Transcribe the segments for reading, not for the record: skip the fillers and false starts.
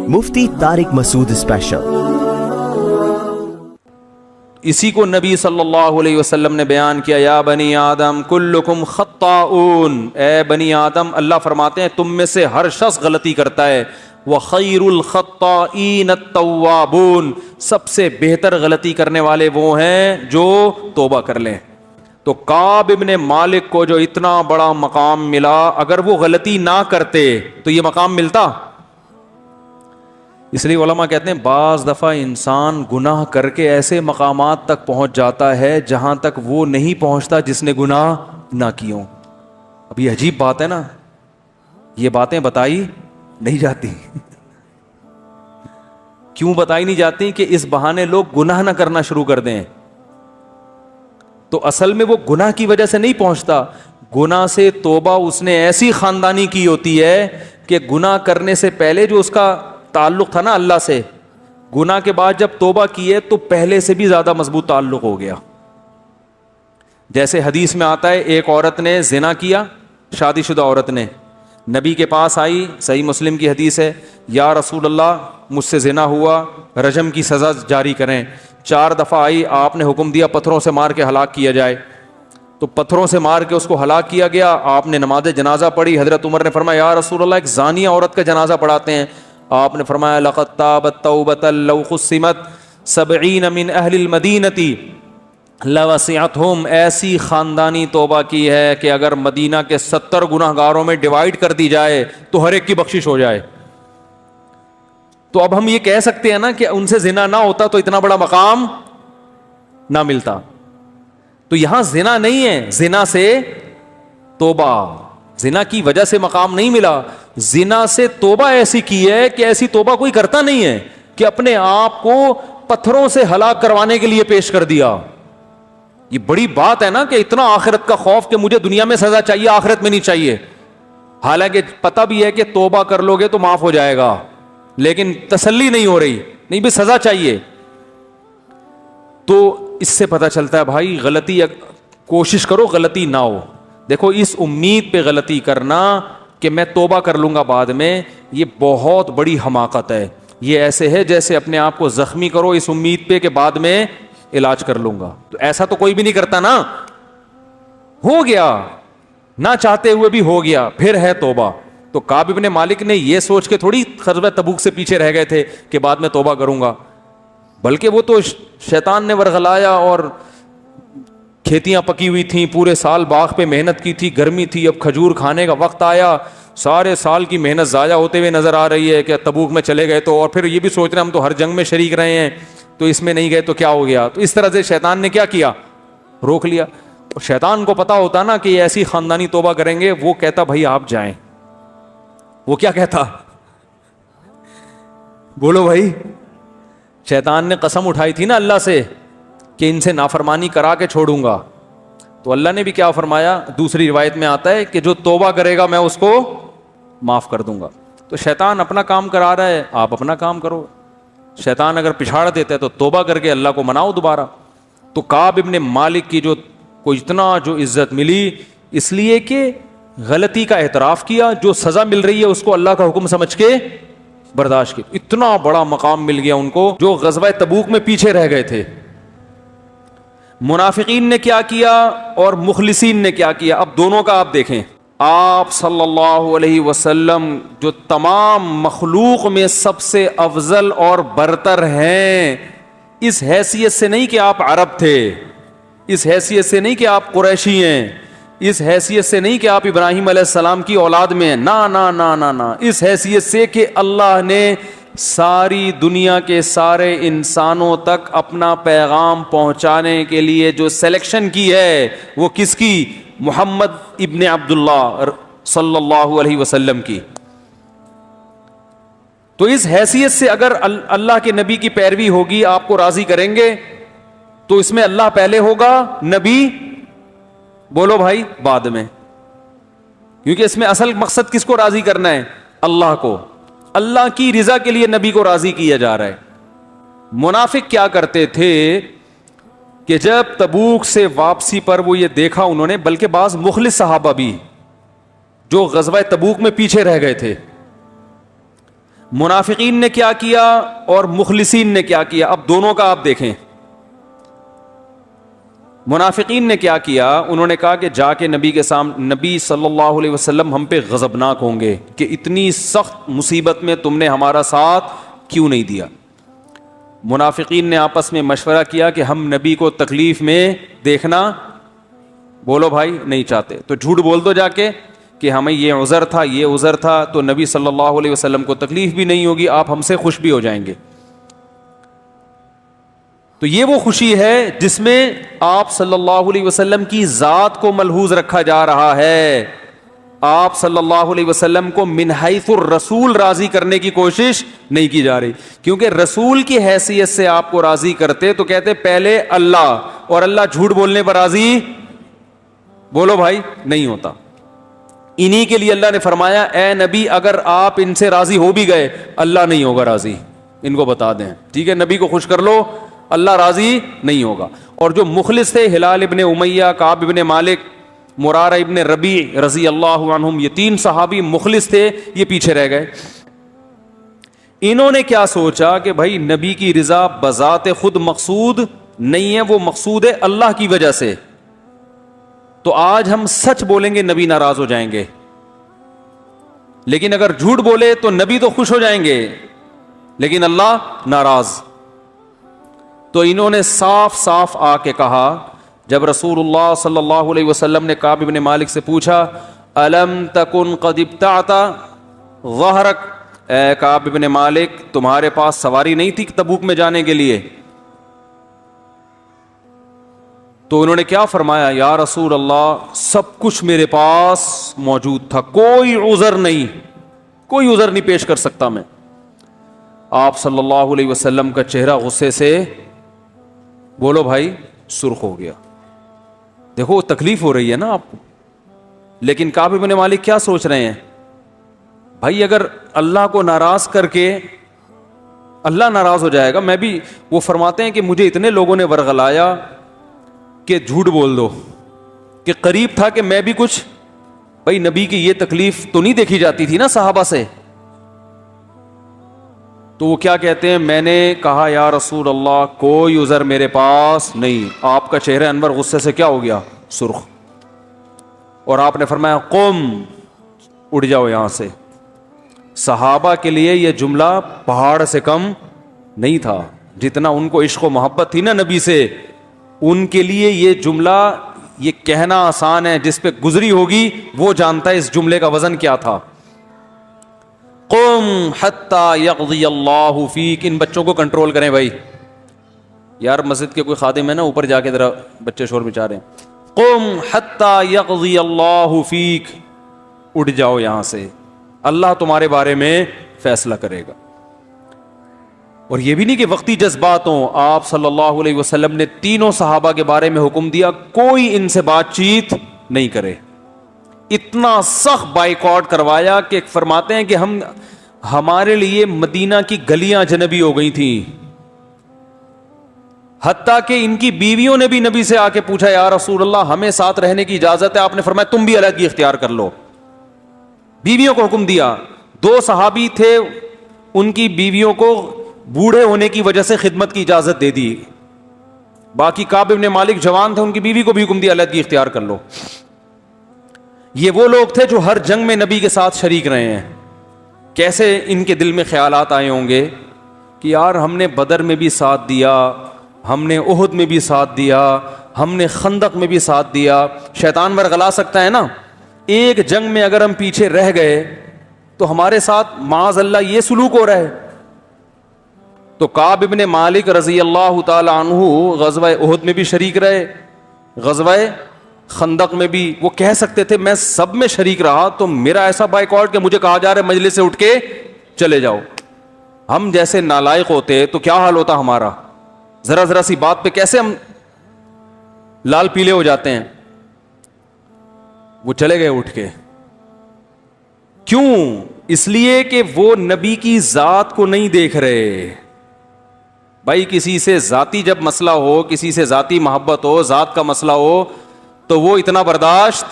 مفتی طارق مسعود special. اسی کو نبی صلی اللہ علیہ وسلم نے بیان کیا، یا بنی آدم کلکم خطاؤن، اے بنی آدم، اللہ فرماتے ہیں تم میں سے ہر شخص غلطی کرتا ہے، وخیر الخطائین التوابون، سب سے بہتر غلطی کرنے والے وہ ہیں جو توبہ کر لیں۔ تو کعب ابن مالک کو جو اتنا بڑا مقام ملا، اگر وہ غلطی نہ کرتے تو یہ مقام ملتا؟ اس لیے علماء کہتے ہیں بعض دفعہ انسان گناہ کر کے ایسے مقامات تک پہنچ جاتا ہے جہاں تک وہ نہیں پہنچتا جس نے گناہ نہ کیوں۔ اب یہ عجیب بات ہے نا، یہ باتیں بتائی نہیں جاتی۔ کیوں بتائی نہیں جاتی؟ کہ اس بہانے لوگ گناہ نہ کرنا شروع کر دیں، تو اصل میں وہ گناہ کی وجہ سے نہیں پہنچتا، گناہ سے توبہ اس نے ایسی خاندانی کی ہوتی ہے کہ گناہ کرنے سے پہلے جو اس کا تعلق تھا نا اللہ سے، گناہ کے بعد جب توبہ کی ہے تو پہلے سے بھی زیادہ مضبوط تعلق ہو گیا۔ جیسے حدیث میں آتا ہے، ایک عورت نے زنا کیا، شادی شدہ عورت نے نبی کے پاس آئی، صحیح مسلم کی حدیث ہے، یا رسول اللہ مجھ سے زنا ہوا، رجم کی سزا جاری کریں۔ 4 دفعہ آئی، آپ نے حکم دیا پتھروں سے مار کے ہلاک کیا جائے، تو پتھروں سے مار کے اس کو ہلاک کیا گیا۔ آپ نے نماز جنازہ پڑھی، حضرت عمر نے فرمایا یا رسول اللہ ایک زانیہ عورت کا جنازہ پڑھاتے ہیں، آپ نے فرمایا لقد تابت توبۃ لو قسمت 70 من اہل المدینہ لوسعتہم، ایسی خاندانی توبہ کی ہے کہ اگر مدینہ کے 70 گناہ گاروں میں ڈیوائڈ کر دی جائے تو ہر ایک کی بخشش ہو جائے۔ تو اب ہم یہ کہہ سکتے ہیں نا کہ ان سے زنا نہ ہوتا تو اتنا بڑا مقام نہ ملتا۔ تو یہاں زنا نہیں ہے، زنا سے توبہ، زنا کی وجہ سے مقام نہیں ملا، زنا سے توبہ ایسی کی ہے کہ ایسی توبہ کوئی کرتا نہیں ہے کہ اپنے آپ کو پتھروں سے ہلاک کروانے کے لیے پیش کر دیا۔ یہ بڑی بات ہے نا کہ اتنا آخرت کا خوف کہ مجھے دنیا میں سزا چاہیے آخرت میں نہیں چاہیے، حالانکہ پتہ بھی ہے کہ توبہ کر لو گے تو معاف ہو جائے گا، لیکن تسلی نہیں ہو رہی، نہیں بھی سزا چاہیے۔ تو اس سے پتہ چلتا ہے بھائی غلطی کوشش کرو غلطی نہ ہو۔ دیکھو اس امید پہ غلطی کرنا کہ میں توبہ کر لوں گا بعد میں، یہ بہت بڑی حماقت ہے۔ یہ ایسے ہے جیسے اپنے آپ کو زخمی کرو اس امید پہ کہ بعد میں علاج کر لوں گا، تو ایسا تو کوئی بھی نہیں کرتا نا، ہو گیا نہ چاہتے ہوئے بھی ہو گیا، پھر ہے توبہ۔ تو کعب ابن مالک نے یہ سوچ کے تھوڑی غزوہ تبوک سے پیچھے رہ گئے تھے کہ بعد میں توبہ کروں گا، بلکہ وہ تو شیطان نے ورغلایا، اور کھیتیاں پکی ہوئی تھیں، پورے سال باغ پہ محنت کی تھی، گرمی تھی، اب کھجور کھانے کا وقت آیا، سارے سال کی محنت ضائع ہوتے ہوئے نظر آ رہی ہے کہ تبوک میں چلے گئے تو، اور پھر یہ بھی سوچ رہے ہیں ہم تو ہر جنگ میں شریک رہے ہیں تو اس میں نہیں گئے تو کیا ہو گیا۔ تو اس طرح سے شیطان نے کیا کیا، روک لیا۔ اور شیطان کو پتا ہوتا نا کہ یہ ایسی خاندانی توبہ کریں گے، وہ کہتا بھائی آپ جائیں۔ وہ کیا کہتا، بولو بھائی، شیطان نے قسم اٹھائی تھی نا اللہ سے کہ ان سے نافرمانی کرا کے چھوڑوں گا، تو اللہ نے بھی کیا فرمایا، دوسری روایت میں آتا ہے کہ جو توبہ کرے گا میں اس کو معاف کر دوں گا۔ تو شیطان اپنا کام کرا رہا ہے، آپ اپنا کام کرو۔ شیطان اگر پچھاڑ دیتا ہے تو توبہ کر کے اللہ کو مناؤ دوبارہ۔ تو کعب ابن مالک کی جو کو اتنا جو عزت ملی اس لیے کہ غلطی کا اعتراف کیا، جو سزا مل رہی ہے اس کو اللہ کا حکم سمجھ کے برداشت کی، اتنا بڑا مقام مل گیا ان کو جو غزوہ تبوک میں پیچھے رہ گئے تھے۔ منافقین نے کیا کیا اور مخلصین نے کیا کیا، اب دونوں کا آپ دیکھیں۔ آپ صلی اللہ علیہ وسلم جو تمام مخلوق میں سب سے افضل اور برتر ہیں، اس حیثیت سے نہیں کہ آپ عرب تھے، اس حیثیت سے نہیں کہ آپ قریشی ہیں، اس حیثیت سے نہیں کہ آپ ابراہیم علیہ السلام کی اولاد میں ہیں، نا نا نا نا نا، اس حیثیت سے کہ اللہ نے ساری دنیا کے سارے انسانوں تک اپنا پیغام پہنچانے کے لیے جو سلیکشن کی ہے وہ کس کی، محمد ابن عبداللہ صلی اللہ علیہ وسلم کی۔ تو اس حیثیت سے اگر اللہ کے نبی کی پیروی ہوگی، آپ کو راضی کریں گے، تو اس میں اللہ پہلے ہوگا، نبی بولو بھائی بعد میں، کیونکہ اس میں اصل مقصد کس کو راضی کرنا ہے، اللہ کو، اللہ کی رضا کے لیے نبی کو راضی کیا جا رہا ہے۔ منافق کیا کرتے تھے کہ جب تبوک سے واپسی پر وہ یہ دیکھا انہوں نے، بلکہ بعض مخلص صحابہ بھی جو غزوہ تبوک میں پیچھے رہ گئے تھے، منافقین نے کیا کیا اور مخلصین نے کیا کیا. اب دونوں کا آپ دیکھیں. منافقین نے کیا کیا, انہوں نے کہا کہ جا کے نبی کے سامنے, نبی صلی اللہ علیہ وسلم ہم پہ غضبناک ہوں گے کہ اتنی سخت مصیبت میں تم نے ہمارا ساتھ کیوں نہیں دیا. منافقین نے آپس میں مشورہ کیا کہ ہم نبی کو تکلیف میں دیکھنا, بولو بھائی, نہیں چاہتے, تو جھوٹ بول دو جا کے کہ ہمیں یہ عذر تھا, یہ عذر تھا, تو نبی صلی اللہ علیہ وسلم کو تکلیف بھی نہیں ہوگی, آپ ہم سے خوش بھی ہو جائیں گے. تو یہ وہ خوشی ہے جس میں آپ صلی اللہ علیہ وسلم کی ذات کو ملحوظ رکھا جا رہا ہے. آپ صلی اللہ علیہ وسلم کو من حیث الرسول راضی کرنے کی کوشش نہیں کی جا رہی, کیونکہ رسول کی حیثیت سے آپ کو راضی کرتے تو کہتے پہلے اللہ, اور اللہ جھوٹ بولنے پر راضی, بولو بھائی, نہیں ہوتا. انہی کے لیے اللہ نے فرمایا اے نبی اگر آپ ان سے راضی ہو بھی گئے اللہ نہیں ہوگا راضی, ان کو بتا دیں, ٹھیک ہے, نبی کو خوش کر لو, اللہ راضی نہیں ہوگا. اور جو مخلص تھے ہلال ابن امیہ, کعب ابن مالک, مرارہ ابن ربیع رضی اللہ عنہم, یہ تین صحابی مخلص تھے, یہ پیچھے رہ گئے. انہوں نے کیا سوچا کہ بھائی نبی کی رضا بذات خود مقصود نہیں ہے, وہ مقصود ہے اللہ کی وجہ سے, تو آج ہم سچ بولیں گے نبی ناراض ہو جائیں گے, لیکن اگر جھوٹ بولے تو نبی تو خوش ہو جائیں گے لیکن اللہ ناراض. تو انہوں نے صاف صاف آ کے کہا, جب رسول اللہ صلی اللہ علیہ وسلم نے کعب ابن مالک سے پوچھا الم تکن قد ابتعت ظہرک, اے کعب ابن مالک تمہارے پاس سواری نہیں تھی تبوک میں جانے کے لیے؟ تو انہوں نے کیا فرمایا, یا رسول اللہ سب کچھ میرے پاس موجود تھا, کوئی عذر نہیں, کوئی عذر نہیں پیش کر سکتا میں. آپ صلی اللہ علیہ وسلم کا چہرہ غصے سے, بولو بھائی, سرخ ہو گیا. دیکھو تکلیف ہو رہی ہے نا آپ کو, لیکن کعب بن مالک کیا سوچ رہے ہیں, بھائی اگر اللہ کو ناراض کر کے اللہ ناراض ہو جائے گا, میں بھی, وہ فرماتے ہیں کہ مجھے اتنے لوگوں نے ورغلایا کہ جھوٹ بول دو, کہ قریب تھا کہ میں بھی کچھ, بھائی نبی کی یہ تکلیف تو نہیں دیکھی جاتی تھی نا صحابہ سے. تو وہ کیا کہتے ہیں, میں نے کہا یا رسول اللہ کوئی عذر میرے پاس نہیں. آپ کا چہرہ انور غصے سے کیا ہو گیا, سرخ, اور آپ نے فرمایا قم, اڑ جاؤ یہاں سے. صحابہ کے لیے یہ جملہ پہاڑ سے کم نہیں تھا, جتنا ان کو عشق و محبت تھی نا نبی سے, ان کے لیے یہ جملہ, یہ کہنا آسان ہے, جس پہ گزری ہوگی وہ جانتا ہے اس جملے کا وزن کیا تھا. قم حتی یقضی اللہ فیک. ان بچوں کو کنٹرول کریں بھائی, یار مسجد کے کوئی خادم ہے نا, اوپر جا کے ذرا بچے شور مچا رہے ہیں. قم حتی یقضی اللہ فیک, اٹھ جاؤ یہاں سے, اللہ تمہارے بارے میں فیصلہ کرے گا. اور یہ بھی نہیں کہ وقتی جذبات ہوں, آپ صلی اللہ علیہ وسلم نے تینوں صحابہ کے بارے میں حکم دیا کوئی ان سے بات چیت نہیں کرے. اتنا سخت بائیکاٹ کروایا کہ فرماتے ہیں کہ ہمارے لیے مدینہ کی گلیاں اجنبی ہو گئی تھیں, حتیٰ کہ ان کی بیویوں نے بھی نبی سے آ کے پوچھا یا رسول اللہ ہمیں ساتھ رہنے کی اجازت ہے؟ آپ نے فرمایا تم بھی الگ ہی اختیار کر لو. بیویوں کو حکم دیا. 2 صحابی تھے, ان کی بیویوں کو بوڑھے ہونے کی وجہ سے خدمت کی اجازت دے دی, باقی کعب ابن مالک جوان تھے, ان کی بیوی کو بھی حکم دیا الگ ہی اختیار کر لو. یہ وہ لوگ تھے جو ہر جنگ میں نبی کے ساتھ شریک رہے ہیں. کیسے ان کے دل میں خیالات آئے ہوں گے کہ یار ہم نے بدر میں بھی ساتھ دیا, ہم نے احد میں بھی ساتھ دیا, ہم نے خندق میں بھی ساتھ دیا. شیطان ورغلا سکتا ہے نا, ایک جنگ میں اگر ہم پیچھے رہ گئے تو ہمارے ساتھ معاذ اللہ یہ سلوک ہو رہا ہے. تو کعب ابن مالک رضی اللہ تعالی عنہ غزوہ احد میں بھی شریک رہے, غزوہ خندق میں بھی. وہ کہہ سکتے تھے میں سب میں شریک رہا, تو میرا ایسا بائیکاٹ کہ مجھے کہا جا رہا ہے مجلس سے اٹھ کے چلے جاؤ. ہم جیسے نالائق ہوتے تو کیا حال ہوتا ہمارا, ذرا ذرا سی بات پہ کیسے ہم لال پیلے ہو جاتے ہیں. وہ چلے گئے اٹھ کے. کیوں؟ اس لیے کہ وہ نبی کی ذات کو نہیں دیکھ رہے. بھائی کسی سے ذاتی جب مسئلہ ہو, کسی سے ذاتی محبت ہو, ذات کا مسئلہ ہو, تو وہ اتنا برداشت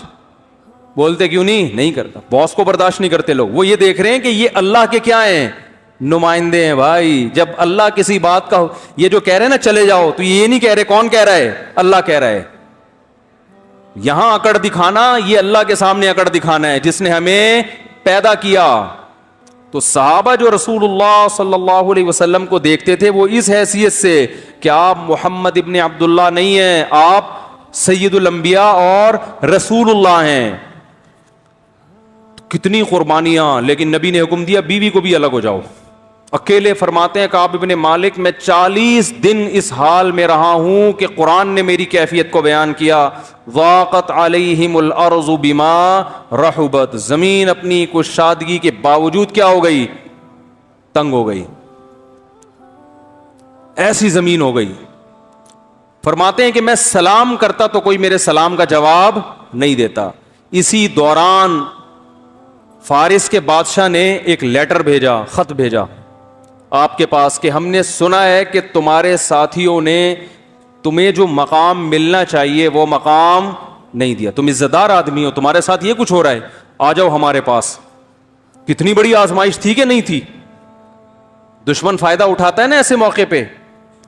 بولتے کیوں نہیں کرتا. باس کو برداشت نہیں کرتے لوگ, وہ یہ دیکھ رہے ہیں کہ یہ اللہ کے کیا ہیں, نمائندے ہیں بھائی. جب اللہ کسی بات کا, یہ جو کہہ رہے ہیں نا چلے جاؤ, تو یہ نہیں کہہ رہے. کون کہہ رہا ہے؟ اللہ کہہ رہا ہے. یہاں اکڑ دکھانا, یہ اللہ کے سامنے اکڑ دکھانا ہے جس نے ہمیں پیدا کیا. تو صحابہ جو رسول اللہ صلی اللہ علیہ وسلم کو دیکھتے تھے وہ اس حیثیت سے کہ آپ محمد ابن عبداللہ نہیں ہیں, آپ سید الانبیاء اور رسول اللہ ہیں. کتنی قربانیاں, لیکن نبی نے حکم دیا بیوی کو بھی الگ ہو جاؤ. اکیلے فرماتے ہیں کعب ابن مالک, میں 40 دن اس حال میں رہا ہوں کہ قرآن نے میری کیفیت کو بیان کیا. ضاقت علیہم الارض بما رحبت, زمین اپنی کشادگی کے باوجود کیا ہو گئی؟ تنگ ہو گئی. ایسی زمین ہو گئی. فرماتے ہیں کہ میں سلام کرتا تو کوئی میرے سلام کا جواب نہیں دیتا. اسی دوران فارس کے بادشاہ نے ایک لیٹر بھیجا, خط بھیجا آپ کے پاس کہ ہم نے سنا ہے کہ تمہارے ساتھیوں نے تمہیں جو مقام ملنا چاہیے وہ مقام نہیں دیا. تم عزت دار آدمی ہو, تمہارے ساتھ یہ کچھ ہو رہا ہے, آ جاؤ ہمارے پاس. کتنی بڑی آزمائش تھی کہ نہیں تھی؟ دشمن فائدہ اٹھاتا ہے نا ایسے موقع پہ.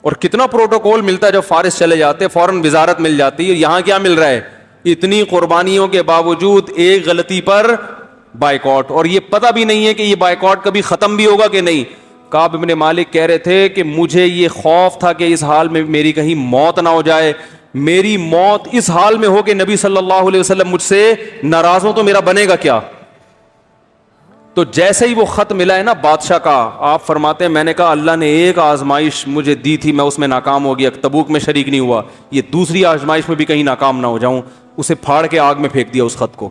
اور کتنا پروٹوکول ملتا ہے جب فارس چلے جاتے, فوراً وزارت مل جاتی ہے. یہاں کیا مل رہا ہے؟ اتنی قربانیوں کے باوجود ایک غلطی پر بائیکاٹ, اور یہ پتہ بھی نہیں ہے کہ یہ بائیکاٹ کبھی ختم بھی ہوگا کہ نہیں. کعب ابن مالک کہہ رہے تھے کہ مجھے یہ خوف تھا کہ اس حال میں میری کہیں موت نہ ہو جائے. میری موت اس حال میں ہو کہ نبی صلی اللہ علیہ وسلم مجھ سے ناراض ہو تو میرا بنے گا کیا. تو جیسے ہی وہ خط ملا ہے نا بادشاہ کا, آپ فرماتے ہیں میں نے کہا اللہ نے ایک آزمائش مجھے دی تھی, میں اس میں ناکام ہو گیا, تبوک میں شریک نہیں ہوا, یہ دوسری آزمائش میں بھی کہیں ناکام نہ ہو جاؤں. اسے پھاڑ کے آگ میں پھینک دیا اس خط کو.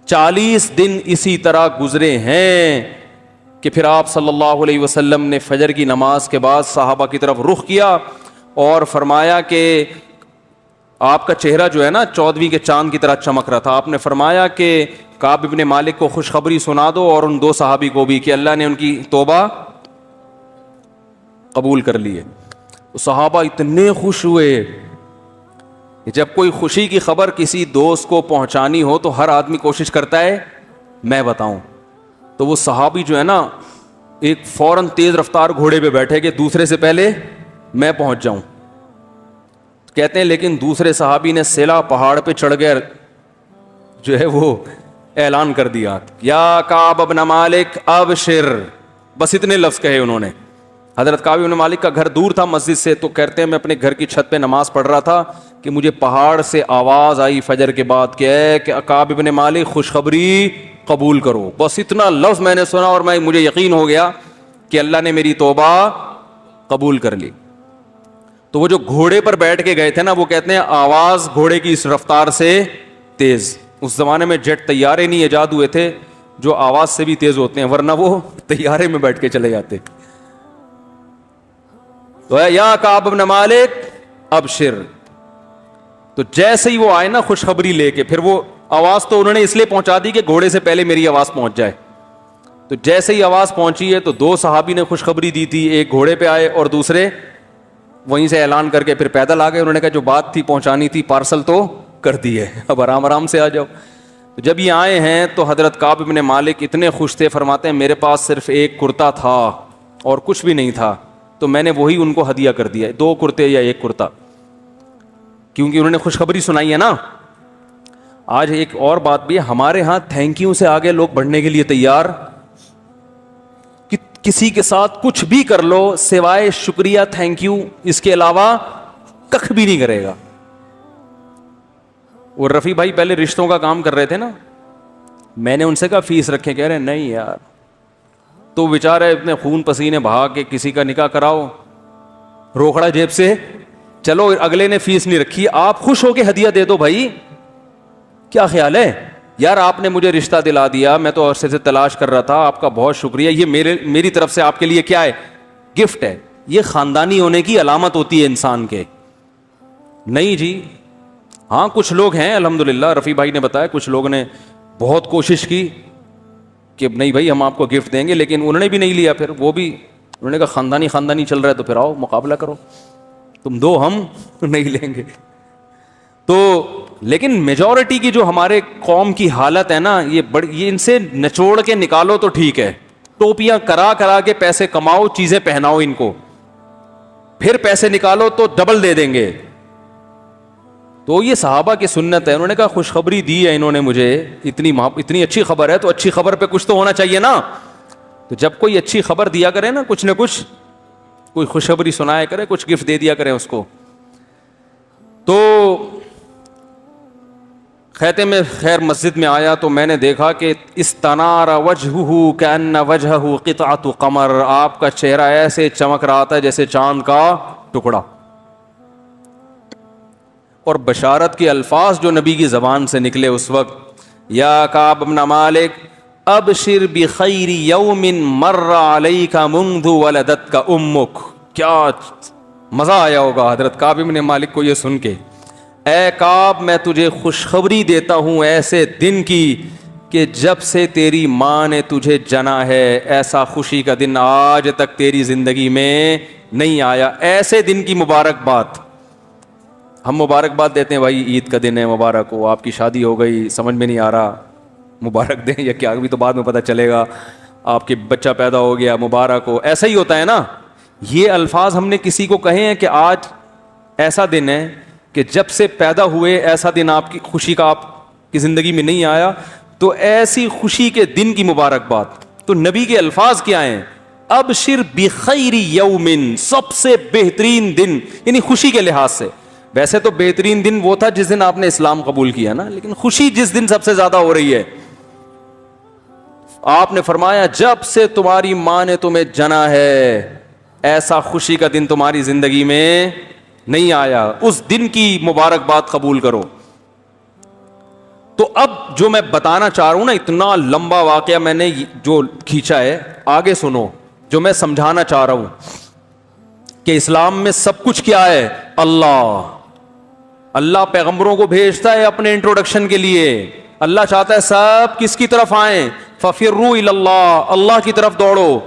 40 دن اسی طرح گزرے ہیں کہ پھر آپ صلی اللہ علیہ وسلم نے فجر کی نماز کے بعد صحابہ کی طرف رخ کیا اور فرمایا کہ آپ کا چہرہ جو ہے نا 14ویں کے چاند کی طرح چمک رہا تھا. آپ نے فرمایا کہ کعب ابن مالک کو خوشخبری سنا دو اور ان 2 صحابی کو بھی کہ اللہ نے ان کی توبہ قبول کر لی ہے. صحابہ اتنے خوش ہوئے. جب کوئی خوشی کی خبر کسی دوست کو پہنچانی ہو تو ہر آدمی کوشش کرتا ہے میں بتاؤں. تو وہ صحابی جو ہے نا ایک فوراً تیز رفتار گھوڑے پہ بیٹھے کہ دوسرے سے پہلے میں پہنچ جاؤں. کہتے ہیں لیکن دوسرے صحابی نے سیلا پہاڑ پہ چڑھ گئے جو ہے وہ اعلان کر دیا یا کعب ابن مالک ابشر, بس اتنے لفظ کہے انہوں نے. حضرت کعب ابن مالک کا گھر دور تھا مسجد سے, تو کہتے ہیں میں اپنے گھر کی چھت پہ نماز پڑھ رہا تھا کہ مجھے پہاڑ سے آواز آئی فجر کے بعد کہ کعب ابن مالک خوشخبری قبول کرو. بس اتنا لفظ میں نے سنا اور مجھے یقین ہو گیا کہ اللہ نے میری توبہ قبول کر لی. تو وہ جو گھوڑے پر بیٹھ کے گئے تھے نا, وہ کہتے ہیں آواز گھوڑے کی اس رفتار سے تیز. اس زمانے میں جیٹ طیارے نہیں ایجاد ہوئے تھے جو آواز سے بھی تیز ہوتے ہیں, ورنہ وہ طیارے میں بیٹھ کے چلے جاتے. تو یا کعب ابن مالک ابشر. تو جیسے ہی وہ آئے نا خوشخبری لے کے, پھر وہ آواز تو انہوں نے اس لیے پہنچا دی کہ گھوڑے سے پہلے میری آواز پہنچ جائے. تو جیسے ہی آواز پہنچی ہے تو 2 صحابی نے خوشخبری دی تھی, ایک گھوڑے پہ آئے اور دوسرے وہیں سے اعلان کر کے پھر پیدل آ گئے. انہوں نے کہا جو بات تھی پہنچانی تھی پارسل تو کر دی ہے, اب آرام آرام سے آ جاؤ. تو جب یہ آئے ہیں تو حضرت کعب ابن مالک اتنے خوش تھے, فرماتے ہیں میرے پاس صرف ایک کرتا تھا اور کچھ بھی نہیں تھا, تو میں نے وہی ان کو ہدیہ کر دیا, 2 کرتے یا 1 کرتا, کیونکہ انہوں نے خوشخبری سنائی ہے نا. آج ایک اور بات بھی ہے, ہمارے ہاں تھینک یو سے آگے لوگ بڑھنے کے لیے تیار, کسی کے ساتھ کچھ بھی کر لو سوائے شکریہ تھینک یو اس کے علاوہ کخ بھی نہیں کرے گا. اور رفیع بھائی پہلے رشتوں کا کام کر رہے تھے نا, میں نے ان سے کہا فیس رکھے, کہہ رہے نہیں یار, تو بیچارے اتنے خون پسینے بہا کے کسی کا نکاح کراؤ, روکڑا جیب سے, چلو اگلے نے فیس نہیں رکھی, آپ خوش ہو کے ہدیہ دے دو بھائی, کیا خیال ہے یار آپ نے مجھے رشتہ دلا دیا, میں تو عرصے سے تلاش کر رہا تھا, آپ کا بہت شکریہ, یہ میری طرف سے آپ کے لیے کیا ہے, گفٹ ہے. یہ خاندانی ہونے کی علامت ہوتی ہے انسان کے. نہیں جی, ہاں کچھ لوگ ہیں الحمدللہ, رفیع بھائی نے بتایا کچھ لوگوں نے بہت کوشش کی کہ نہیں بھائی ہم آپ کو گفٹ دیں گے, لیکن انہوں نے بھی نہیں لیا. پھر وہ بھی انہوں نے کہا خاندانی چل رہا ہے تو پھر آؤ مقابلہ کرو, تم دو ہم نہیں لیں گے. تو لیکن میجورٹی کی جو ہمارے قوم کی حالت ہے نا, یہ ان سے نچوڑ کے نکالو تو ٹھیک ہے, ٹوپیاں کرا کرا کے پیسے کماؤ, چیزیں پہناؤ ان کو, پھر پیسے نکالو تو ڈبل دے دیں گے. تو یہ صحابہ کی سنت ہے. انہوں نے کہا خوشخبری دی ہے انہوں نے مجھے, اتنی اچھی خبر ہے تو اچھی خبر پہ کچھ تو ہونا چاہیے نا. تو جب کوئی اچھی خبر دیا کرے نا, کچھ نہ کچھ کوئی خوشخبری سنایا کرے, کچھ گفٹ دے دیا کرے اس کو. تو خیمے میں خیر مسجد میں آیا تو میں نے دیکھا کہ استنار وجہہ کأن وجہہ قطعۃ قمر, آپ کا چہرہ ایسے چمک رہا تھا جیسے چاند کا ٹکڑا. اور بشارت کے الفاظ جو نبی کی زبان سے نکلے اس وقت, یا کعب بن مالک ابشر بخیر یوم مر علیک منذ ولدتک امک. کیا مزہ آیا ہوگا حضرت کعب بن مالک کو یہ سن کے. اے کعب میں تجھے خوشخبری دیتا ہوں ایسے دن کی کہ جب سے تیری ماں نے تجھے جنا ہے, ایسا خوشی کا دن آج تک تیری زندگی میں نہیں آیا. ایسے دن کی مبارکباد. ہم مبارکباد دیتے ہیں, بھائی عید کا دن ہے مبارک ہو, آپ کی شادی ہو گئی, سمجھ میں نہیں آ رہا مبارک دیں یا کیا, ابھی تو بعد میں پتہ چلے گا, آپ کے بچہ پیدا ہو گیا مبارک ہو. ایسا ہی ہوتا ہے نا. یہ الفاظ ہم نے کسی کو کہے ہیں کہ آج ایسا دن ہے کہ جب سے پیدا ہوئے ایسا دن آپ کی خوشی کا آپ کی زندگی میں نہیں آیا, تو ایسی خوشی کے دن کی مبارکباد. تو نبی کے الفاظ کیا ہیں, ابشر بخیر یوم, سب سے بہترین دن, یعنی خوشی کے لحاظ سے. ویسے تو بہترین دن وہ تھا جس دن آپ نے اسلام قبول کیا نا, لیکن خوشی جس دن سب سے زیادہ ہو رہی ہے, آپ نے فرمایا جب سے تمہاری ماں نے تمہیں جنا ہے ایسا خوشی کا دن تمہاری زندگی میں نہیں آیا, اس دن کی مبارکباد قبول کرو. تو اب جو میں بتانا چاہ رہا ہوں نا, اتنا لمبا واقعہ میں نے جو کھینچا ہے, آگے سنو جو میں سمجھانا چاہ رہا ہوں کہ اسلام میں سب کچھ کیا ہے, اللہ پیغمبروں کو بھیجتا ہے اپنے انٹروڈکشن کے لیے. اللہ چاہتا ہے سب کس کی طرف آئیں, ففروا الی اللہ, اللہ کی طرف دوڑو.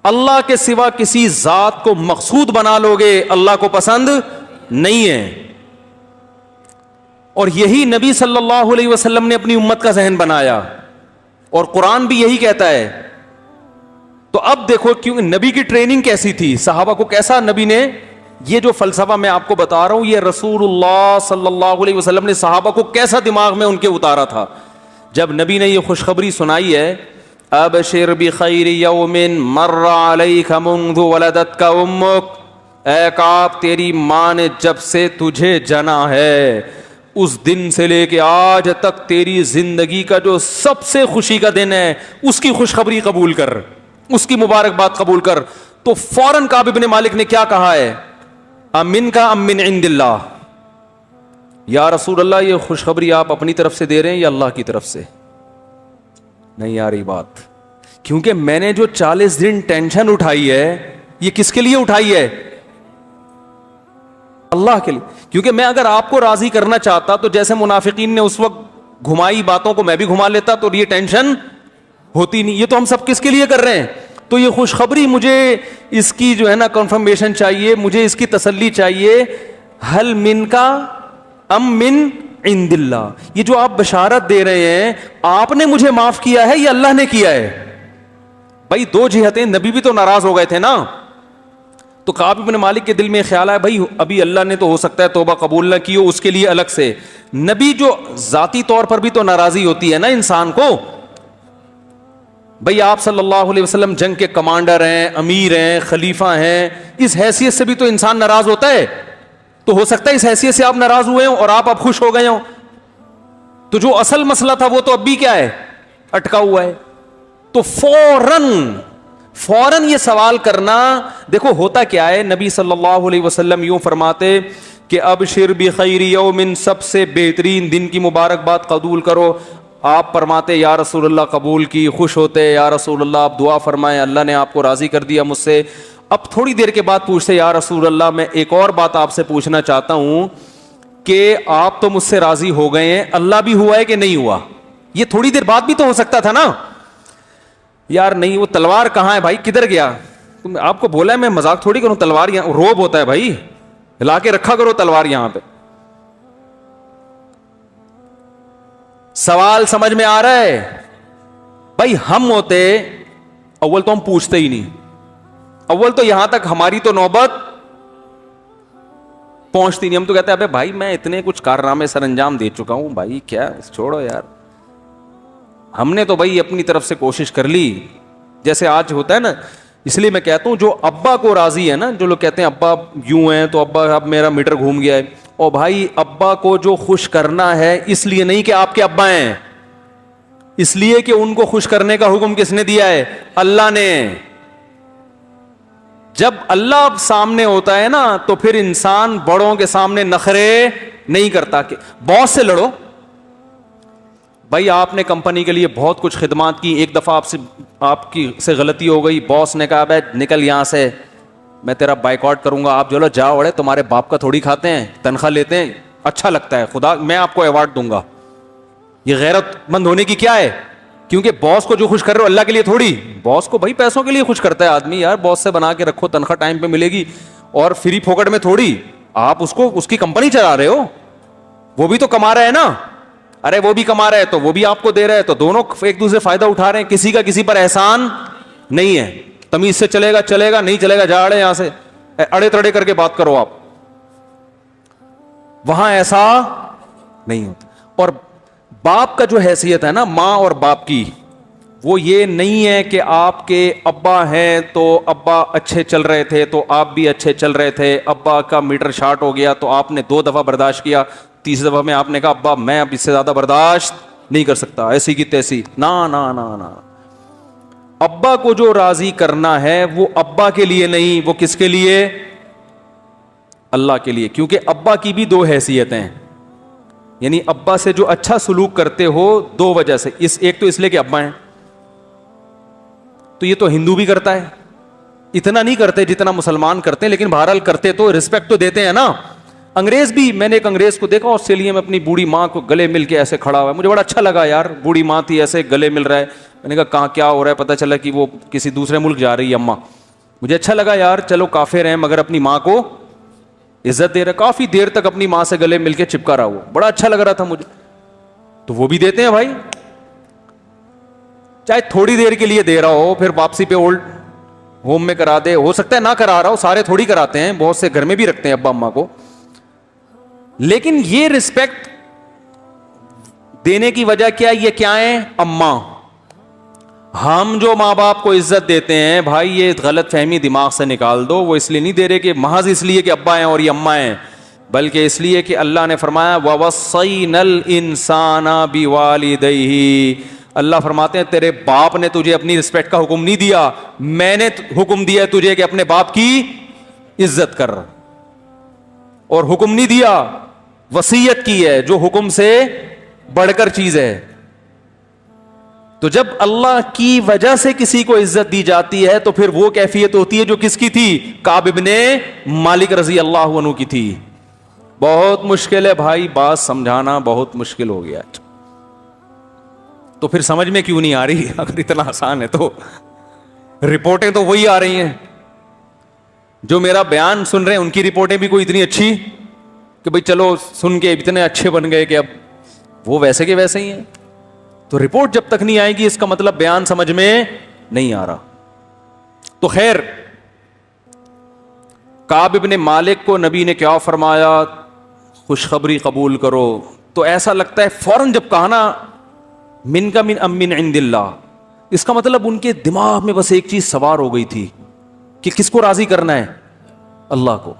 اللہ کے سوا کسی ذات کو مقصود بنا لو گے, اللہ کو پسند نہیں ہے. اور یہی نبی صلی اللہ علیہ وسلم نے اپنی امت کا ذہن بنایا, اور قرآن بھی یہی کہتا ہے. تو اب دیکھو کیوں نبی کی ٹریننگ کیسی تھی, صحابہ کو کیسا نبی نے, یہ جو فلسفہ میں آپ کو بتا رہا ہوں یہ رسول اللہ صلی اللہ علیہ وسلم نے صحابہ کو کیسا دماغ میں ان کے اتارا تھا. جب نبی نے یہ خوشخبری سنائی ہے, ابشر بخیر یوم مر علیک منذ ولدتک امک, اے کعب تیری ماں نے جب سے تجھے جنا ہے اس دن سے لے کے آج تک تیری زندگی کا جو سب سے خوشی کا دن ہے اس کی خوشخبری قبول کر, اس کی مبارکباد قبول کر. تو فوراً کعب بن مالک نے کیا کہا ہے, امن کا ام من عند اللہ, یا رسول اللہ یہ خوشخبری آپ اپنی طرف سے دے رہے ہیں یا اللہ کی طرف سے. نہیں آ رہی بات, کیونکہ میں نے جو 40 دن ٹینشن اٹھائی ہے یہ کس کے لیے اٹھائی ہے, اللہ کے لیے. کیونکہ میں اگر آپ کو راضی کرنا چاہتا تو جیسے منافقین نے اس وقت گھمائی باتوں کو میں بھی گھما لیتا تو یہ ٹینشن ہوتی نہیں. یہ تو ہم سب کس کے لیے کر رہے ہیں, تو یہ خوشخبری مجھے اس کی جو ہے نا کنفرمیشن چاہیے, مجھے اس کی تسلی چاہیے. حل من کا ام من عند اللہ, یہ جو آپ بشارت دے رہے ہیں آپ نے مجھے معاف کیا ہے یا اللہ نے کیا ہے. بھائی دو جہتیں, نبی بھی تو ناراض ہو گئے تھے نا. تو کعب بن مالک کے دل میں خیال آیا بھائی ابھی اللہ نے تو ہو سکتا ہے توبہ قبول نہ کی ہو, اس کے لیے الگ سے. نبی جو ذاتی طور پر بھی تو ناراضی ہوتی ہے نا انسان کو. بھئی آپ صلی اللہ علیہ وسلم جنگ کے کمانڈر ہیں, امیر ہیں, خلیفہ ہیں, اس حیثیت سے بھی تو انسان ناراض ہوتا ہے. تو ہو سکتا ہے اس حیثیت سے آپ ناراض ہوئے ہوں اور آپ اب خوش ہو گئے ہوں. تو جو اصل مسئلہ تھا وہ تو اب بھی کیا ہے, اٹکا ہوا ہے. تو فوراً یہ سوال کرنا, دیکھو ہوتا کیا ہے, نبی صلی اللہ علیہ وسلم یوں فرماتے کہ ابشر بخیر یوم, سب سے بہترین دن کی مبارکباد قبول کرو. آپ فرماتے یا رسول اللہ قبول کی, خوش ہوتے یا رسول اللہ آپ دعا فرمائیں اللہ نے آپ کو راضی کر دیا مجھ سے. اب تھوڑی دیر کے بعد پوچھتے یا رسول اللہ میں ایک اور بات آپ سے پوچھنا چاہتا ہوں کہ آپ تو مجھ سے راضی ہو گئے ہیں, اللہ بھی ہوا ہے کہ نہیں ہوا. یہ تھوڑی دیر بعد بھی تو ہو سکتا تھا نا. یار نہیں, وہ تلوار کہاں ہے بھائی, کدھر گیا. آپ کو بولا ہے میں مذاق تھوڑی کروں, تلوار یہاں روب ہوتا ہے بھائی, لا کے رکھا کرو تلوار یہاں پہ. سوال سمجھ میں آ رہا ہے بھائی. ہم ہوتے اول تو ہم پوچھتے ہی نہیں, اول تو یہاں تک ہماری تو نوبت پہنچتی نہیں, ہم تو کہتے ہیں ابے بھائی میں اتنے کچھ کارنامے سر انجام دے چکا ہوں بھائی, کیا چھوڑو یار, ہم نے تو بھائی اپنی طرف سے کوشش کر لی. جیسے آج ہوتا ہے نا, اس لیے میں کہتا ہوں جو ابا کو راضی ہے نا, جو لوگ کہتے ہیں ابا یوں ہیں تو ابا اب میرا میٹر گھوم گیا ہے, اور بھائی ابا کو جو خوش کرنا ہے اس لیے نہیں کہ آپ کے ابا ہیں, اس لیے کہ ان کو خوش کرنے کا حکم کس نے دیا ہے؟ اللہ نے. جب اللہ سامنے ہوتا ہے نا تو پھر انسان بڑوں کے سامنے نخرے نہیں کرتا. کہ باس سے لڑو بھائی, آپ نے کمپنی کے لیے بہت کچھ خدمات کی, ایک دفعہ آپ کی سے غلطی ہو گئی, باس نے کہا بھائی نکل یہاں سے, میں تیرا بائیکاٹ کروں گا, آپ جو جاؤ, اڑے تمہارے باپ کا تھوڑی کھاتے ہیں, تنخواہ لیتے ہیں, اچھا لگتا ہے, خدا میں آپ کو ایوارڈ دوں گا. یہ غیرت مند ہونے کی کیا ہے؟ کیونکہ باس کو جو خوش کر رہے ہو اللہ کے لیے تھوڑی, باس کو بھائی پیسوں کے لیے خوش کرتا ہے آدمی یار, باس سے بنا کے رکھو, تنخواہ ٹائم پہ ملے گی, اور فری پھوکٹ میں تھوڑی. آپ اس کی کمپنی چلا رہے ہو, وہ بھی تو کما رہا ہے نا, ارے وہ بھی کما رہا ہے تو وہ بھی آپ کو دے رہا ہے, تو دونوں ایک دوسرے فائدہ اٹھا رہے ہیں, کسی کا کسی پر احسان نہیں ہے. تمیز سے چلے گا, نہیں چلے گا جا اڑے یہاں سے, اڑے تڑے کر کے بات کرو آپ, وہاں ایسا نہیں ہوتا. اور باپ کا جو حیثیت ہے نا, ماں اور باپ کی, وہ یہ نہیں ہے کہ آپ کے ابا ہیں تو ابا اچھے چل رہے تھے تو آپ بھی اچھے چل رہے تھے, ابا کا میٹر شارٹ ہو گیا تو آپ نے 2 دفعہ برداشت کیا, 3 دفعہ میں آپ نے کہا ابا میں اب اس سے زیادہ برداشت نہیں کر سکتا, ایسی کی تیسی. نا نا نا نا, ابا کو جو راضی کرنا ہے وہ ابا کے لیے نہیں, وہ کس کے لیے؟ اللہ کے لیے. کیونکہ ابا کی بھی 2 حیثیتیں ہیں, یعنی ابا سے جو اچھا سلوک کرتے ہو 2 وجہ سے, ایک تو اس لیے کہ ابا ہیں, تو یہ تو ہندو بھی کرتا ہے, اتنا نہیں کرتے جتنا مسلمان کرتے ہیں, لیکن بہرحال کرتے تو رسپیکٹ تو دیتے ہیں نا. انگریز بھی, میں نے ایک انگریز کو دیکھا آسٹریلیا میں اپنی بوڑھی ماں کو گلے مل کے ایسے کھڑا ہوا ہے, مجھے بڑا اچھا لگا یار, بوڑھی ماں تھی ایسے گلے مل رہا ہے. میں نے کہا کہاں کیا ہو رہا ہے, پتہ چلا کہ وہ کسی دوسرے ملک جا رہی ہے اماں. مجھے اچھا لگا یار, چلو کافر ہیں مگر اپنی ماں کو عزت دے رہا, کافی دیر تک اپنی ماں سے گلے مل کے چپکا رہا, وہ بڑا اچھا لگ رہا تھا مجھے. تو وہ بھی دیتے ہیں بھائی, چاہے تھوڑی دیر کے لیے دے رہا ہو, پھر واپسی پہ اولڈ ہوم میں کرا دے, ہو سکتا ہے نہ کرا رہا ہو, سارے تھوڑی کراتے ہیں, بہت سے گھر میں بھی رکھتے ہیں ابا اماں کو. لیکن یہ رسپیکٹ دینے کی وجہ کیا, یہ کیا ہے؟ اماں. ہم جو ماں باپ کو عزت دیتے ہیں بھائی, یہ غلط فہمی دماغ سے نکال دو, وہ اس لیے نہیں دے رہے کہ محض اس لیے کہ ابا ہیں اور یہ اماں ہیں, بلکہ اس لیے کہ اللہ نے فرمایا وَوَصَّيْنَا الْإِنسَانَ بِوَالِدَيْهِ, اللہ فرماتے ہیں تیرے باپ نے تجھے اپنی رسپیکٹ کا حکم نہیں دیا, میں نے حکم دیا تجھے کہ اپنے باپ کی عزت کر, اور حکم نہیں دیا, وصیت کی ہے جو حکم سے بڑھ کر چیز ہے. تو جب اللہ کی وجہ سے کسی کو عزت دی جاتی ہے تو پھر وہ کیفیت ہوتی ہے جو کس کی تھی؟ کعب ابن مالک رضی اللہ عنہ کی تھی. بہت مشکل ہے بھائی, بات سمجھانا بہت مشکل ہو گیا. تو پھر سمجھ میں کیوں نہیں آ رہی؟ اگر اتنا آسان ہے تو رپورٹیں تو وہی آ رہی ہیں, جو میرا بیان سن رہے ہیں ان کی رپورٹیں بھی کوئی اتنی اچھی کہ بھئی چلو سن کے اتنے اچھے بن گئے کہ اب وہ ویسے کے ویسے ہی ہیں. تو رپورٹ جب تک نہیں آئے گی اس کا مطلب بیان سمجھ میں نہیں آ رہا. تو خیر, کعب ابن مالک کو نبی نے کیا فرمایا؟ خوشخبری قبول کرو. تو ایسا لگتا ہے فوراً جب کہا نا من کا من ام من عند اللہ, اس کا مطلب ان کے دماغ میں بس ایک چیز سوار ہو گئی تھی کہ کس کو راضی کرنا ہے؟ اللہ کو.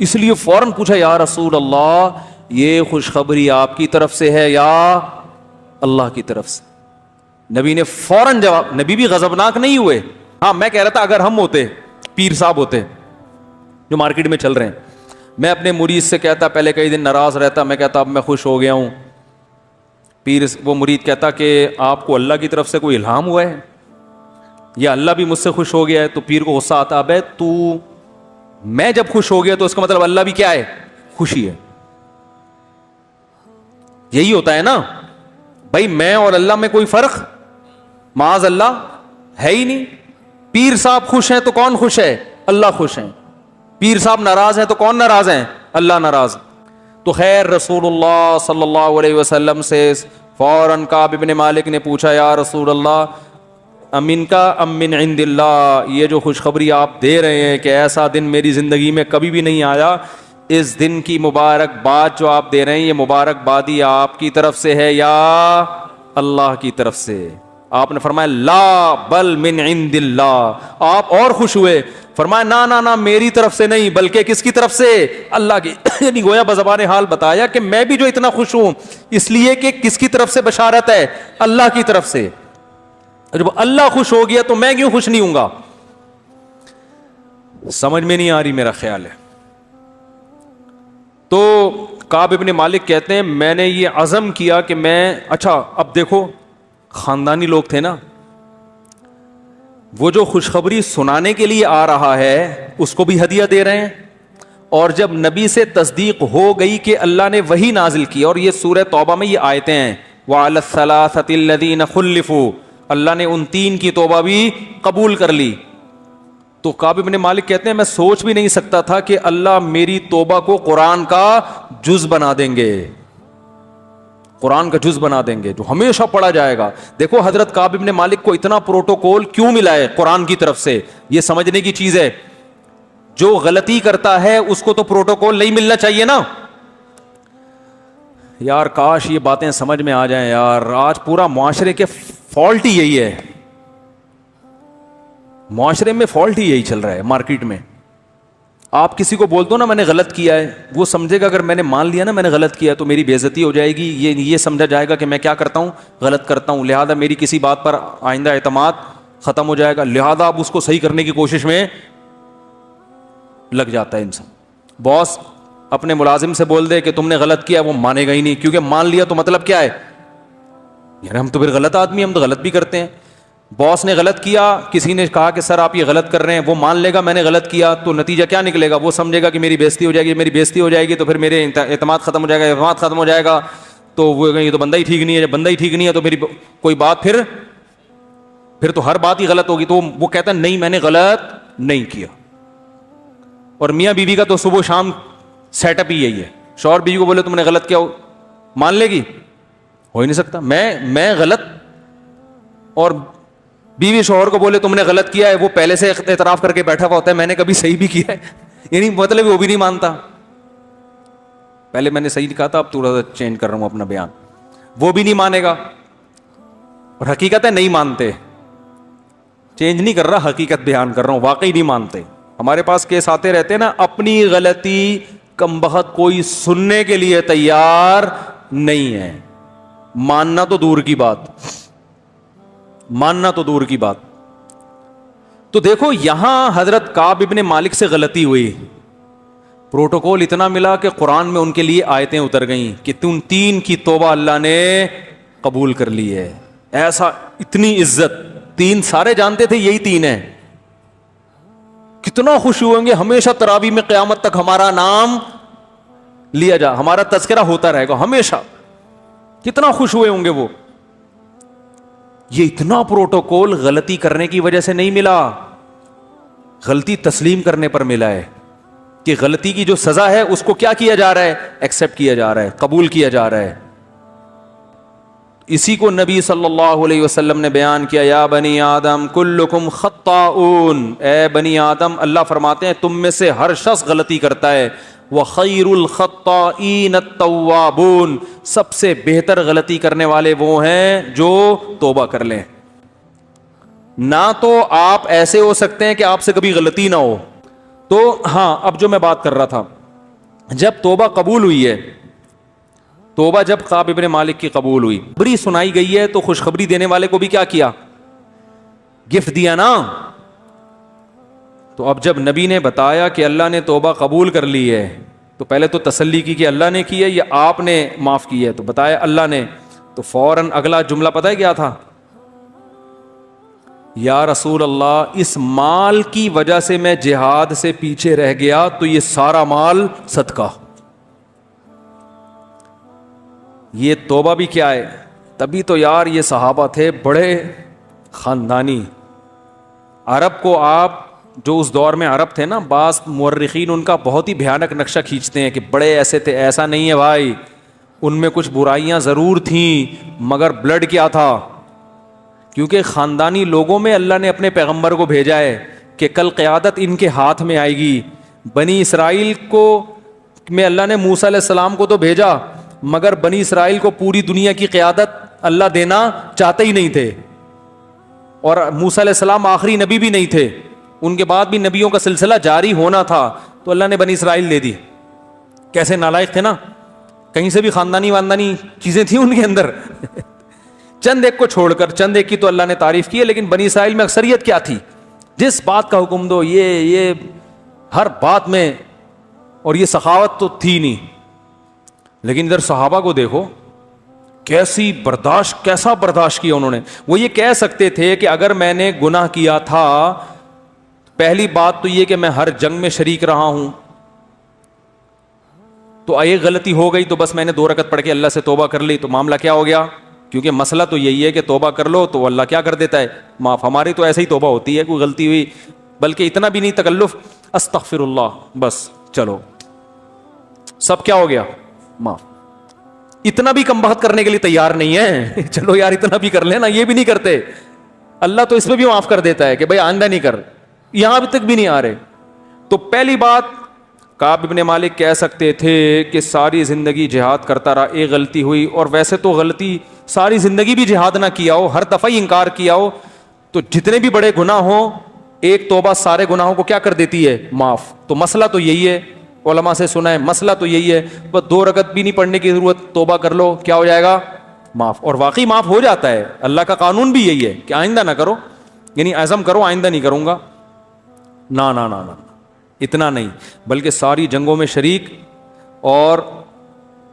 اس لیے فوراً پوچھا یا رسول اللہ یہ خوشخبری آپ کی طرف سے ہے یا اللہ کی طرف سے؟ نبی نے فوراً جواب, نبی بھی غضبناک نہیں ہوئے. ہاں میں کہہ رہا تھا اگر ہم ہوتے, پیر صاحب ہوتے جو مارکیٹ میں چل رہے ہیں, میں اپنے مرید سے کہتا, پہلے کئی دن ناراض رہتا, میں کہتا اب میں خوش ہو گیا ہوں. پیر وہ مرید کہتا کہ آپ کو اللہ کی طرف سے کوئی الہام ہوا ہے یا اللہ بھی مجھ سے خوش ہو گیا ہے؟ تو پیر کو غصہ آتا, ابے تو میں جب خوش ہو گیا تو اس کا مطلب اللہ بھی کیا ہے؟ خوشی ہے. یہی ہوتا ہے نا بھائی, میں اور اللہ میں کوئی فرق معاذ اللہ ہے ہی نہیں. پیر صاحب خوش ہیں تو کون خوش ہے؟ اللہ خوش ہیں. پیر صاحب ناراض ہیں تو کون ناراض ہیں؟ اللہ ناراض. تو خیر رسول اللہ صلی اللہ علیہ وسلم سے فوراً کعب ابن مالک نے پوچھا یا رسول اللہ امن کا امن عند اللہ, یہ جو خوشخبری آپ دے رہے ہیں کہ ایسا دن میری زندگی میں کبھی بھی نہیں آیا, اس دن کی مبارکباد جو آپ دے رہے ہیں یہ مبارکبادی آپ کی طرف سے ہے یا اللہ کی طرف سے؟ آپ نے فرمایا لا بل من عند اللہ. آپ اور خوش ہوئے, فرمایا نا نا نا میری طرف سے نہیں بلکہ کس کی طرف سے؟ اللہ کی. یعنی گویا بزبان حال بتایا کہ میں بھی جو اتنا خوش ہوں اس لیے کہ کس کی طرف سے بشارت ہے؟ اللہ کی طرف سے. جب اللہ خوش ہو گیا تو میں کیوں خوش نہیں ہوں گا؟ سمجھ میں نہیں آ رہی, میرا خیال ہے. تو کعب ابن مالک کہتے ہیں میں نے یہ عزم کیا کہ میں, اچھا اب دیکھو خاندانی لوگ تھے نا, وہ جو خوشخبری سنانے کے لیے آ رہا ہے اس کو بھی ہدیہ دے رہے ہیں, اور جب نبی سے تصدیق ہو گئی کہ اللہ نے وہی نازل کی, اور یہ سورہ توبہ میں یہ آیتیں ہیں وَعَلَى الثَّلَاثَةِ الَّذِينَ خُلِّفُوا, اللہ نے ان 3 کی توبہ بھی قبول کر لی. تو کعب ابن مالک کہتے ہیں میں سوچ بھی نہیں سکتا تھا کہ اللہ میری توبہ کو قرآن کا جز بنا دیں گے, قرآن کا جز بنا دیں گے جو ہمیشہ پڑھا جائے گا. دیکھو حضرت کعب ابن مالک کو اتنا پروٹوکول کیوں ملا ہے قرآن کی طرف سے, یہ سمجھنے کی چیز ہے. جو غلطی کرتا ہے اس کو تو پروٹوکول نہیں ملنا چاہیے نا یار. کاش یہ باتیں سمجھ میں آ جائیں یار. آج پورا معاشرے کے فالٹ ہی یہی ہے, معاشرے میں فالٹ ہی یہی چل رہا ہے مارکیٹ میں. آپ کسی کو بول دو نا میں نے غلط کیا ہے, وہ سمجھے گا اگر میں نے مان لیا نا میں نے غلط کیا تو میری بے عزتی ہو جائے گی, یہ سمجھا جائے گا کہ میں کیا کرتا ہوں, غلط کرتا ہوں, لہذا میری کسی بات پر آئندہ اعتماد ختم ہو جائے گا. لہذا اب اس کو صحیح کرنے کی کوشش میں لگ جاتا ہے انسان. باس اپنے ملازم سے بول دے کہ تم نے غلط کیا, وہ مانے گا ہی نہیں, کیونکہ مان لیا تو مطلب کیا ہے یار ہم تو پھر غلط آدمی, ہم تو غلط بھی کرتے ہیں. باس نے غلط کیا, کسی نے کہا کہ سر آپ یہ غلط کر رہے ہیں, وہ مان لے گا میں نے غلط کیا, تو نتیجہ کیا نکلے گا؟ وہ سمجھے گا کہ میری بےزتی ہو جائے گی, میری بےزتی ہو جائے گی تو پھر میرے اعتماد ختم ہو جائے گا, اعتماد ختم ہو جائے گا تو وہ یہ تو بندہ ہی ٹھیک نہیں ہے, جب بندہ ہی ٹھیک نہیں ہے تو میری کوئی بات پھر تو ہر بات ہی غلط ہوگی. تو وہ کہتا ہے نہیں میں نے غلط نہیں کیا. اور میاں بیوی کا تو صبح شام سیٹ اپ ہی یہی ہے. شوہر بیوی کو بولے تم نے غلط کیا, مان لے گی؟ ہو ہی نہیں سکتا. میں غلط, اور بیوی شوہر کو بولے تم نے غلط کیا ہے, وہ پہلے سے اعتراف کر کے بیٹھا ہوا ہوتا ہے میں نے کبھی صحیح بھی کیا ہے, یعنی مطلب وہ بھی نہیں مانتا. پہلے میں نے صحیح کہا تھا اب تھوڑا سا چینج کر رہا ہوں اپنا بیان. وہ بھی نہیں مانے گا, اور حقیقت ہے نہیں مانتے. چینج نہیں کر رہا, حقیقت بیان کر رہا ہوں, واقعی نہیں مانتے. ہمارے پاس کیس آتے رہتے نا, اپنی غلطی کمبخت کوئی سننے کے لیے تیار نہیں ہے, ماننا تو دور کی بات, ماننا تو دور کی بات. تو دیکھو یہاں حضرت کعب ابن مالک سے غلطی ہوئی, پروٹوکول اتنا ملا کہ قرآن میں ان کے لیے آیتیں اتر گئیں کہ تم 3 کی توبہ اللہ نے قبول کر لی ہے. ایسا اتنی عزت, 3 سارے جانتے تھے یہی 3 ہیں. کتنا خوش ہوئیں گے, ہمیشہ تراویح میں قیامت تک ہمارا نام لیا جا, ہمارا تذکرہ ہوتا رہے گا ہمیشہ. کتنا خوش ہوئے ہوں گے وہ. یہ اتنا پروٹوکول غلطی کرنے کی وجہ سے نہیں ملا, غلطی تسلیم کرنے پر ملا ہے کہ غلطی کی جو سزا ہے اس کو کیا کیا جا رہا ہے, ایکسپٹ کیا جا رہا ہے, قبول کیا جا رہا ہے. اسی کو نبی صلی اللہ علیہ وسلم نے بیان کیا, یا بنی آدم کلکم خطاؤن, اے بنی آدم اللہ فرماتے ہیں تم میں سے ہر شخص غلطی کرتا ہے, وَخَيْرُ الْخَطَّائِينَ التَّوَّابُونَ, سب سے بہتر غلطی کرنے والے وہ ہیں جو توبہ کر لیں. نہ تو آپ ایسے ہو سکتے ہیں کہ آپ سے کبھی غلطی نہ ہو. تو ہاں اب جو میں بات کر رہا تھا, جب توبہ قبول ہوئی ہے, توبہ جب کعب ابن مالک کی قبول ہوئی, خبری سنائی گئی ہے تو خوشخبری دینے والے کو بھی کیا کیا, گفٹ دیا نا. تو اب جب نبی نے بتایا کہ اللہ نے توبہ قبول کر لی ہے تو پہلے تو تسلی کی کہ اللہ نے کی ہے یا آپ نے معاف کی ہے, تو بتایا اللہ نے. تو فوراً اگلا جملہ پتہ ہے کیا تھا, یا رسول اللہ اس مال کی وجہ سے میں جہاد سے پیچھے رہ گیا تو یہ سارا مال صدقہ. یہ توبہ بھی کیا ہے, تبھی تو یار یہ صحابہ تھے بڑے خاندانی. عرب کو آپ جو اس دور میں عرب تھے نا, بعض مورخین ان کا بہت ہی بھیانک نقشہ کھینچتے ہیں کہ بڑے ایسے تھے. ایسا نہیں ہے بھائی, ان میں کچھ برائیاں ضرور تھیں مگر بلڈ کیا تھا, کیونکہ خاندانی لوگوں میں اللہ نے اپنے پیغمبر کو بھیجا ہے کہ کل قیادت ان کے ہاتھ میں آئے گی. بنی اسرائیل کو میں اللہ نے موسیٰ علیہ السلام کو تو بھیجا, مگر بنی اسرائیل کو پوری دنیا کی قیادت اللہ دینا چاہتے ہی نہیں تھے, اور موسیٰ علیہ السلام آخری نبی بھی نہیں تھے, ان کے بعد بھی نبیوں کا سلسلہ جاری ہونا تھا, تو اللہ نے بنی اسرائیل دے دی. کیسے نالائق تھے نا, کہیں سے بھی خاندانی چیزیں تھیں ان کے اندر. چند ایک کو چھوڑ کر, چند ایک کی تو اللہ نے تعریف کی ہے, لیکن بنی اسرائیل میں اکثریت کیا تھی, جس بات کا حکم دو یہ ہر بات میں, اور یہ سخاوت تو تھی نہیں. لیکن ادھر صحابہ کو دیکھو کیسا برداشت کیا انہوں نے. وہ یہ کہہ سکتے تھے کہ اگر میں نے گناہ کیا تھا, پہلی بات تو یہ کہ میں ہر جنگ میں شریک رہا ہوں, تو ایک غلطی ہو گئی تو بس میں نے 2 رکعت پڑھ کے اللہ سے توبہ کر لی, تو معاملہ کیا ہو گیا. کیونکہ مسئلہ تو یہی ہے کہ توبہ کر لو تو اللہ کیا کر دیتا ہے, معاف. ہماری تو ایسے ہی توبہ ہوتی ہے, کوئی غلطی ہوئی, بلکہ اتنا بھی نہیں تکلف, استغفر اللہ, بس چلو سب کیا ہو گیا, معاف. اتنا بھی کم بخت کرنے کے لیے تیار نہیں ہے. چلو یار اتنا بھی کر لینا, یہ بھی نہیں کرتے. اللہ تو اس میں بھی معاف کر دیتا ہے کہ بھائی آئندہ نہیں کر, یہاں ابھی تک بھی نہیں آ رہے. تو پہلی بات, کعب ابن مالک کہہ سکتے تھے کہ ساری زندگی جہاد کرتا رہا, ایک غلطی ہوئی, اور ویسے تو غلطی ساری زندگی بھی جہاد نہ کیا ہو, ہر دفعہ ہی انکار کیا ہو, تو جتنے بھی بڑے گناہ ہوں ایک توبہ سارے گناہوں کو کیا کر دیتی ہے, معاف. تو مسئلہ تو یہی ہے, علماء سے سنا ہے, مسئلہ تو یہی ہے, بس 2 رکعت بھی نہیں پڑھنے کی ضرورت, توبہ کر لو, کیا ہو جائے گا, معاف. اور واقعی معاف ہو جاتا ہے. اللہ کا قانون بھی یہی ہے کہ آئندہ نہ کرو, یعنی عزم کرو آئندہ نہیں کروں گا, نہ نہ نہ, اتنا نہیں, بلکہ ساری جنگوں میں شریک, اور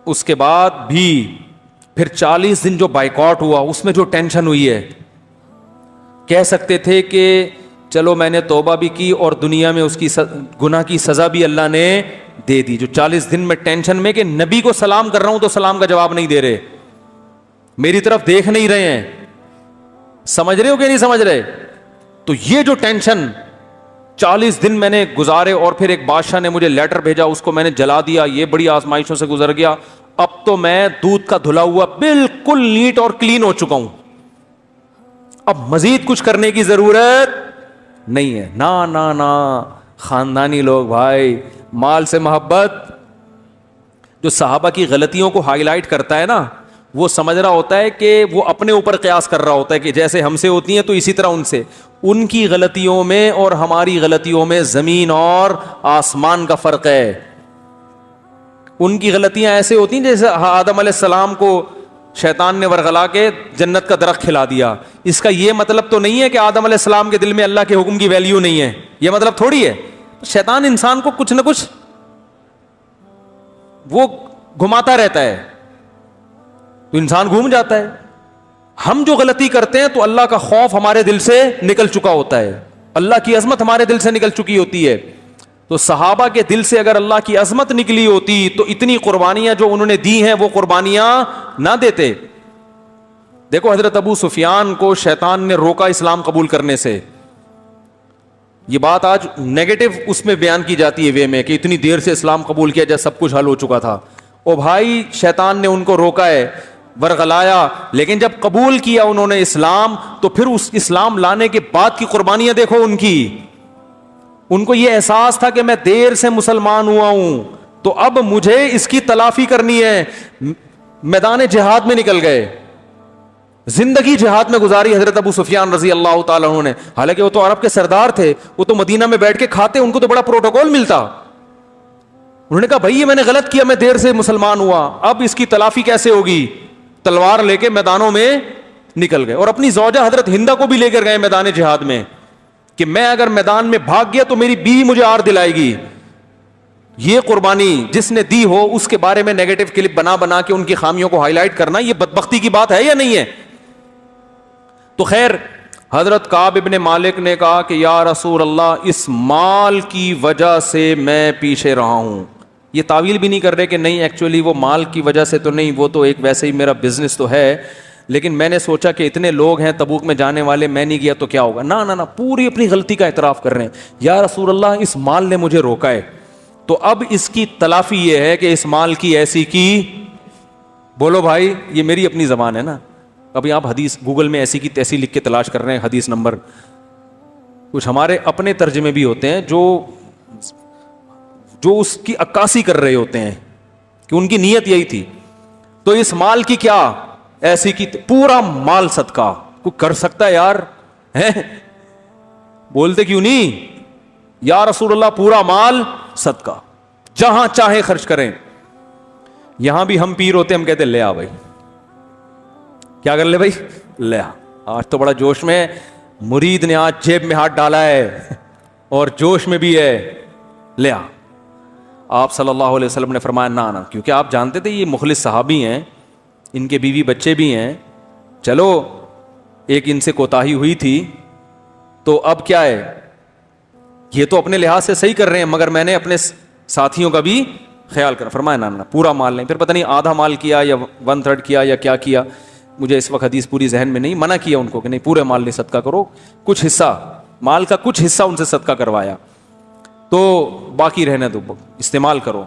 اس کے بعد بھی پھر 40 دن جو بائیکاٹ ہوا اس میں جو ٹینشن ہوئی ہے, کہہ سکتے تھے کہ چلو میں نے توبہ بھی کی اور دنیا میں اس کی گناہ کی سزا بھی اللہ نے دے دی. جو 40 دن میں ٹینشن میں کہ نبی کو سلام کر رہا ہوں تو سلام کا جواب نہیں دے رہے, میری طرف دیکھ نہیں رہے ہیں, سمجھ رہے ہو کہ نہیں سمجھ رہے. تو یہ جو ٹینشن 40 دن میں نے گزارے, اور پھر ایک بادشاہ نے مجھے لیٹر بھیجا, اس کو میں نے جلا دیا, یہ بڑی آزمائشوں سے گزر گیا, اب تو میں دودھ کا دھلا ہوا بالکل نیٹ اور کلین ہو چکا ہوں, اب مزید کچھ کرنے کی ضرورت نہیں ہے. نا خاندانی لوگ بھائی, مال سے محبت. جو صحابہ کی غلطیوں کو ہائی لائٹ کرتا ہے نا, وہ سمجھ رہا ہوتا ہے کہ وہ اپنے اوپر قیاس کر رہا ہوتا ہے کہ جیسے ہم سے ہوتی ہیں تو اسی طرح ان سے. ان کی غلطیوں میں اور ہماری غلطیوں میں زمین اور آسمان کا فرق ہے. ان کی غلطیاں ایسے ہوتی ہیں جیسے آدم علیہ السلام کو شیطان نے ورغلا کے جنت کا درخت کھلا دیا. اس کا یہ مطلب تو نہیں ہے کہ آدم علیہ السلام کے دل میں اللہ کے حکم کی ویلیو نہیں ہے, یہ مطلب تھوڑی ہے. شیطان انسان کو کچھ نہ کچھ وہ گھماتا رہتا ہے, تو انسان گھوم جاتا ہے. ہم جو غلطی کرتے ہیں تو اللہ کا خوف ہمارے دل سے نکل چکا ہوتا ہے, اللہ کی عظمت ہمارے دل سے نکل چکی ہوتی ہے. تو صحابہ کے دل سے اگر اللہ کی عظمت نکلی ہوتی تو اتنی قربانیاں جو انہوں نے دی ہیں وہ قربانیاں نہ دیتے. دیکھو حضرت ابو سفیان کو شیطان نے روکا اسلام قبول کرنے سے. یہ بات آج نیگیٹو اس میں بیان کی جاتی ہے وے میں کہ اتنی دیر سے اسلام قبول کیا جب سب کچھ حل ہو چکا تھا. او بھائی, شیطان نے ان کو روکا ہے, ورغلایا, لیکن جب قبول کیا انہوں نے اسلام تو پھر اس اسلام لانے کے بعد کی قربانیاں دیکھو ان کی. ان کو یہ احساس تھا کہ میں دیر سے مسلمان ہوا ہوں تو اب مجھے اس کی تلافی کرنی ہے. میدان جہاد میں نکل گئے, زندگی جہاد میں گزاری حضرت ابو سفیان رضی اللہ تعالیٰ عنہ نے. حالانکہ وہ تو عرب کے سردار تھے, وہ تو مدینہ میں بیٹھ کے کھاتے, ان کو تو بڑا پروٹوکول ملتا. انہوں نے کہا بھائی یہ میں نے غلط کیا, میں دیر سے مسلمان ہوا, اب اس کی تلافی کیسے ہوگی. تلوار لے کے میدانوں میں نکل گئے, اور اپنی زوجہ حضرت ہندہ کو بھی لے کر گئے میدان جہاد میں کہ میں اگر میدان میں بھاگ گیا تو میری بیوی مجھے آر دلائے گی. یہ قربانی جس نے دی ہو اس کے بارے میں نیگیٹو کلپ بنا بنا کے ان کی خامیوں کو ہائی لائٹ کرنا, یہ بدبختی کی بات ہے یا نہیں ہے. تو خیر, حضرت کعب ابن مالک نے کہا کہ یا رسول اللہ, اس مال کی وجہ سے میں پیچھے رہا ہوں. یہ تعویل بھی نہیں کر رہے کہ نہیں ایکچولی وہ مال کی وجہ سے تو نہیں, وہ تو ایک ویسے ہی میرا بزنس تو ہے, لیکن میں نے سوچا کہ اتنے لوگ ہیں تبوک میں جانے والے, میں نہیں گیا تو کیا ہوگا. نہ پوری اپنی غلطی کا اعتراف کر رہے ہیں. یا رسول اللہ, اس مال نے مجھے روکا ہے, تو اب اس کی تلافی یہ ہے کہ اس مال کی ایسی کی, بولو بھائی, یہ میری اپنی زبان ہے نا, ابھی آپ حدیث گوگل میں ایسی کی تیسی لکھ کے تلاش کر رہے ہیں حدیث نمبر. کچھ ہمارے اپنے ترجمے بھی ہوتے ہیں جو اس کی عکاسی کر رہے ہوتے ہیں کہ ان کی نیت یہی تھی. تو اس مال کی کیا ایسی کی پورا مال صدقہ کوئی کر سکتا ہے یار؟ بولتے کیوں نہیں یا رسول اللہ پورا مال صدقہ جہاں چاہے خرچ کریں. یہاں بھی ہم پیر ہوتے ہم کہتے لے آ بھائی, کیا کر لے بھائی, لے آ. آج تو بڑا جوش میں مرید نے آج جیب میں ہاتھ ڈالا ہے اور جوش میں بھی ہے, لے آ. آپ صلی اللہ علیہ وسلم نے فرمایا نہ, کیونکہ آپ جانتے تھے یہ مخلص صحابی ہیں, ان کے بیوی بچے بھی ہیں, چلو ایک ان سے کوتاہی ہوئی تھی تو اب کیا ہے, یہ تو اپنے لحاظ سے صحیح کر رہے ہیں مگر میں نے اپنے ساتھیوں کا بھی خیال کرا. فرمایا نہ پورا مال نہیں. پھر پتہ نہیں آدھا مال کیا یا 1/3 کیا یا کیا کیا, مجھے اس وقت حدیث پوری ذہن میں نہیں. منع کیا ان کو کہ نہیں پورے مال نہیں صدقہ کرو, کچھ حصہ مال کا کچھ حصہ ان سے صدقہ کروایا, تو باقی رہنے دو استعمال کرو.